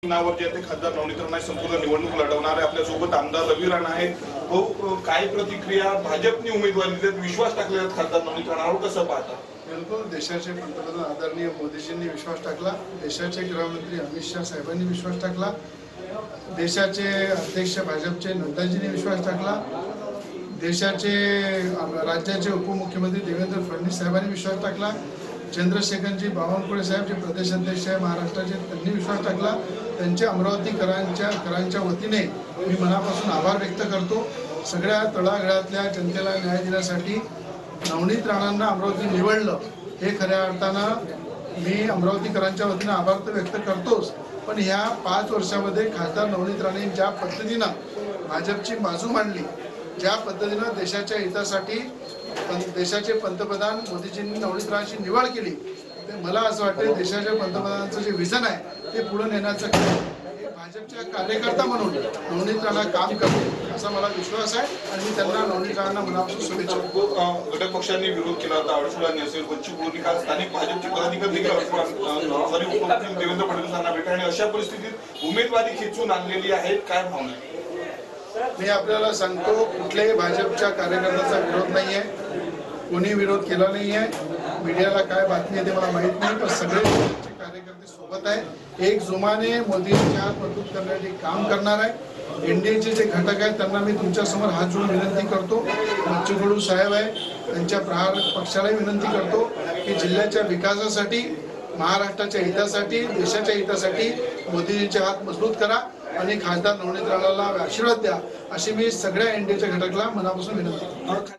नावावर जे ते खासदार नवनीत राणा संपूर्ण निवडणूक लढवणार आहे। आपल्या सोबत आमदार रवी राणा आहेत। काय प्रतिक्रिया? भाजपने उमेदवारी देत विश्वास टाकलेला खासदार नवनीत राणावर कसं पाहता? बिलकुल देशाचे पंतप्रधान आदरणीय मोदीजींनी विश्वास टाकला, देशाचे गृहमंत्री अमित शाह साहेबांनी विश्वास टाकला, देशाचे अध्यक्ष भाजपचे नड्डाजींनी विश्वास टाकला, देशाचे राज्याचे उपमुख्यमंत्री देवेंद्र फडणवीस साहेबांनी विश्वास टाकला, चंद्रशेखरजी बावनकुळे साहेब जे प्रदेश अध्यक्ष आहे महाराष्ट्राचे त्यांनी विश्वास टाकला। त्यांचे अमरावतीकरांच्या वतीने मी मनापासून आभार व्यक्त करतो। सगळ्या तळागाळातल्या जनतेला न्याय देण्यासाठी नवनीत राणांना अमरावती निवडलं हे खऱ्या अर्थानं मी अमरावतीकरांच्या वतीने आभार तर व्यक्त करतोच, पण ह्या 5 वर्षामध्ये खासदार नवनीत राणे ज्या पद्धतीनं भाजपची बाजू मांडली, ज्या पद्धतीनं देशाच्या हितासाठी देशाचे पंतप्रधान मोदीजींनी नवनीत राणांची निवड केली, ते मला असं वाटतं देशाच्या पंतप्रधानांचं जे विजन आहे ते पुढे नेण्याचं भाजपच्या कार्यकर्ता म्हणून नवनीत राणा काम करतील असा मला विश्वास आहे आणि मी त्यांना नवनीत राणांना मनापासून शुभेच्छा। घटक पक्षांनी विरोध केला होता, अडसुळांनी असेल, बच्चू कडूंनी काल स्थानिक भाजपचे पदाधिकारी देखील उपमुख्यमंत्री देवेंद्र फडणवीसांना भेटले आणि अशा परिस्थितीत उमेदवारी खेचून आणलेली आहे, काय भावना आहे? मी आपल्याला सांगतो, कुठल्याही भाजपच्या कार्यकर्त्याचा विरोध नाही आहे, कोणी विरोध केला नाही आहे। मीडियाला काय बातमी आहे ते मला माहित नाही, पण सगळे कार्यकर्ते सोबत आहे। एक जुमाने मोदींच्या हात मजबूत करण्यासाठी काम करणार आहे। एनडीएचे जे घटक आहेत त्यांना मी तुमच्यासमोर हात जोडून विनंती करतो, बच्चू कडू साहेब आहे त्यांच्या प्रहार पक्षालाही विनंती करतो की जिल्ह्याच्या विकासासाठी, महाराष्ट्राच्या हितासाठी, देशाच्या हितासाठी मोदीजींचे हात मजबूत करा आणि खासदार नवनीत राणाला आशीर्वाद द्या अशी मी सगळ्या एनडीएच्या घटकाला मनापासून विनंती करतो।